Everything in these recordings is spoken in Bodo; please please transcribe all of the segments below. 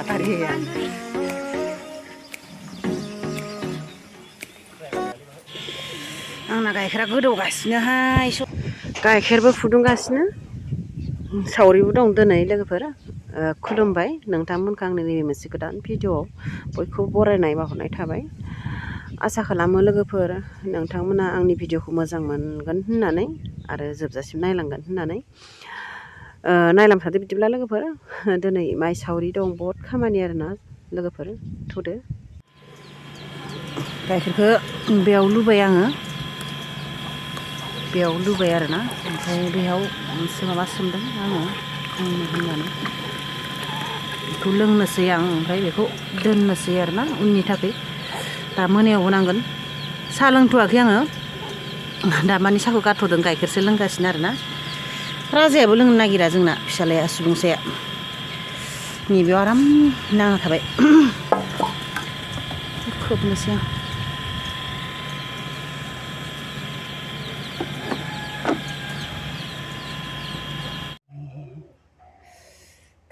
tadi ya. आंना गाइखेरा गोदौगासिनोहाय गाइखेरबो फुदुंगासिनो सावरिबो दं दिनै लोगोफोर खुलुमबाय नोंथांमोनखौ आंनि नैबे मोनसे गोदान भिडिअ'आव बयखौबो बरायनाय बावहरनाय थाबाय आसा खालामो लोगोफोर नोंथांमोना आंनि भिडिअ'खौ मोजां मोनगोन होननानै आरो जोबजासिम नायलांगोन होननानै नायलांबाय थादो बिदिब्ला लोगोफोर दिनै माइ सावरि दं बहुद खामानि आरोना लोगोफोर थुदो गाइखेरखौ बेयाव लुबाय आङो बेयाव लुबाय आरोना ओमफ्राय बेयाव मोनसे माबा सोमदों आङो होननानै बेखौ लोंनोसै आं ओमफ्राय बेखौ दोननोसै आरोना उननि थाखाय दा मोनायाव होनांगोन साहा लोंथ'वाखै आङो दा मानि साहाखौ गारथ'दों गाइखेरसो लोंगासिनो आरोना राजायाबो लोंनो नागिरा जोंना फिसालाया सुबुंसाया नैबेयाव आराम नांना थाबाय खोबनोसै आं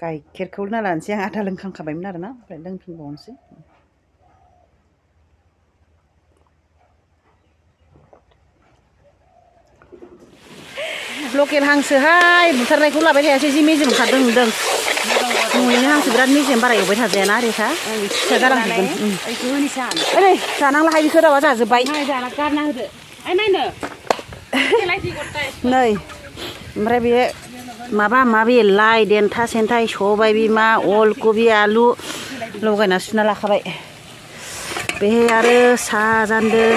गाइखेरखौ लोंना लानोसै आं आधा लोंखांखाबायमोन आरोना ओमफ्राय लोंफिनबावनोसै लकेल हांसोहाय बुथारनायखौ लाबाय थायासै जि मेजेम ओंखारदों नुदों न'निनो हांसो बिराद मेजेम बारा एवबाय थाजायाना रेखा फिसा जालांजोबगोन ओरै जानांलाहाय बेखौ रावा जाजोब्बाय नै ओमफ्राय बे माबा माबि लाइ देन्था सेन्थाय सबाय बिमा अलकबि आलु लगायना सुना लाखाबाय बेहाय आरो साहा जानदों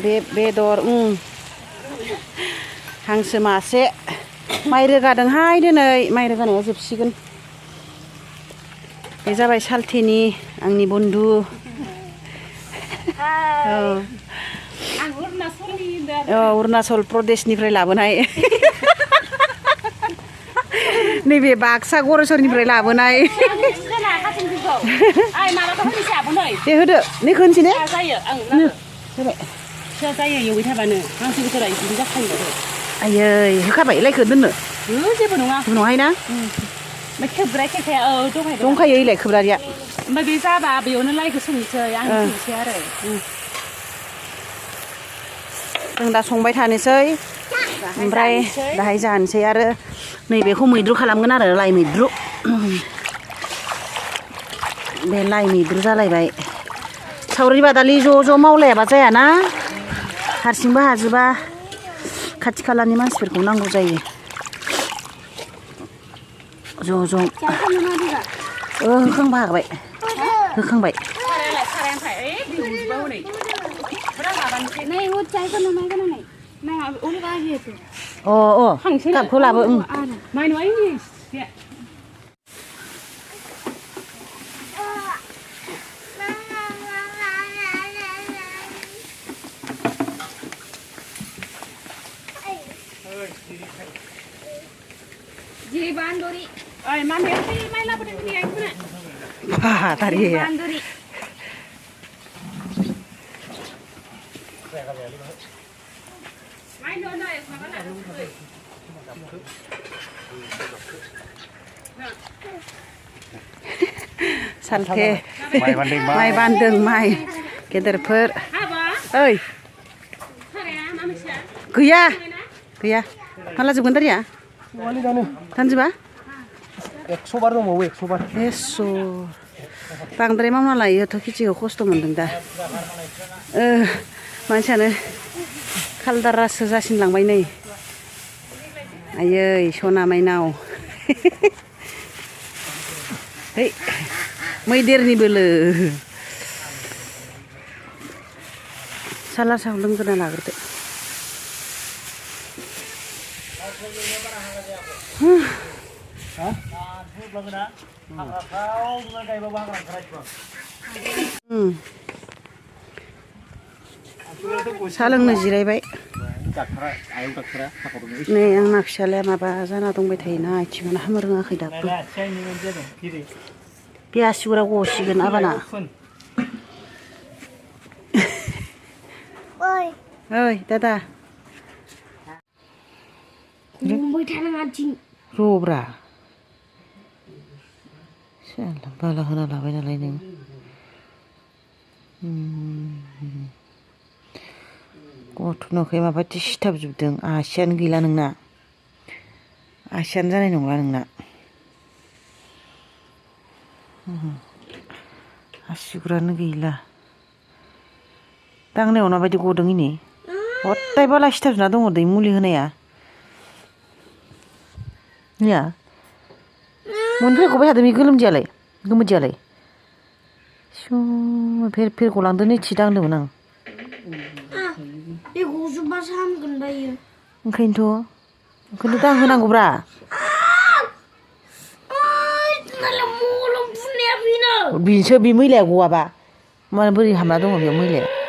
बे बेदर हांसो मासे माइ रोगादोंहाय दिनै माइ रोगानाया जोबसिगोन बे जाबाय सालथेनि आंनि बन्धु अरुणाचल प्रदेशनिफ्राय लाबोनाय नैबे बाक्सा गरेस्वरनिफ्राय लाबोनाय दे होदो नै खोनसै ने जायो एवबाय थाबानो हांसो बेदरा बिदिनो जाखायो आयै होखाबाय लाइखौ दोननो जेबो नङा जेबो नङाहाय ना ओमफ्राय खोबग्रा खेखाया दंखायो इलाय खोबग्राया ओमफ्राय बे जाबा बेयावनो लाइखौ संनोसै आं संनोसै आरो जों दा संबाय थानोसै ओमफ्राय दाहाय जानोसै आरो नैबेखौ मैद्रु खालामगोन आरो लाइ मैद्रु बे लाइ मैद्रु जालायबाय सावरि बादालि ज' ज' मावलायाबा जायाना हारसिंबो हाजोबा खाथि खालानि मानसिफोरखौ नांगौ जायो ज' ज' होखांबा हाबाय होखांबाय अ गाबखौ लाबो Jadi bandori. Ay, mana sih main apa dengan dia itu nak? Wah, tadi ya. Bandori. Main dona ya, mana nak? Salte. Mai bandeng mai. Gederफोर. Oi. Gaya. Gaya. Malah जोबगोन दारिया? थानजोबा 100 बार दंबावो 100 बार बांद्राय मावना लायोथ' खेथिखौ खस्थ' मोनदों दा मानसियानो खालदारासो जासिनलांबाय नै आयै सना माइनाव है मैदेरनि बोलो साला साव लोंग्रोना लाग्रोदो सा लोंनो जिरायबाय नै आंना फिसालाया माबा जाना दंबाय थायोना आथिङानो हामनो रोङाखै दाबो बे आसिगुरा गसिगोन आबाना ओइ दादा रब्रा बाला होना लाबाय नालाय नों गथ'नोखै माबायदि सिथाबजोबदों आसियानो गैला नोंना आसियानो जानाय नंला नोंना आसुगुरानो गैला दांनायाव माबायदि गदों इनि हदाय बाला सिथाबजोबना दङ दै मुलि होनाया या मोनफैर गबाय थादों बे गोलोमदियालाय गोमोदियालाय फेर फेर गलांदो नै थि दांदोंमोन आं बे गजोब्बासो हामगोन दायो ओंखायनोथ' दांहोनांगौब्रा मलम फुननाया बेनो बेसो बे मैलाया गवाबा मानो बोरै हामना दङ बेयाव मैलाया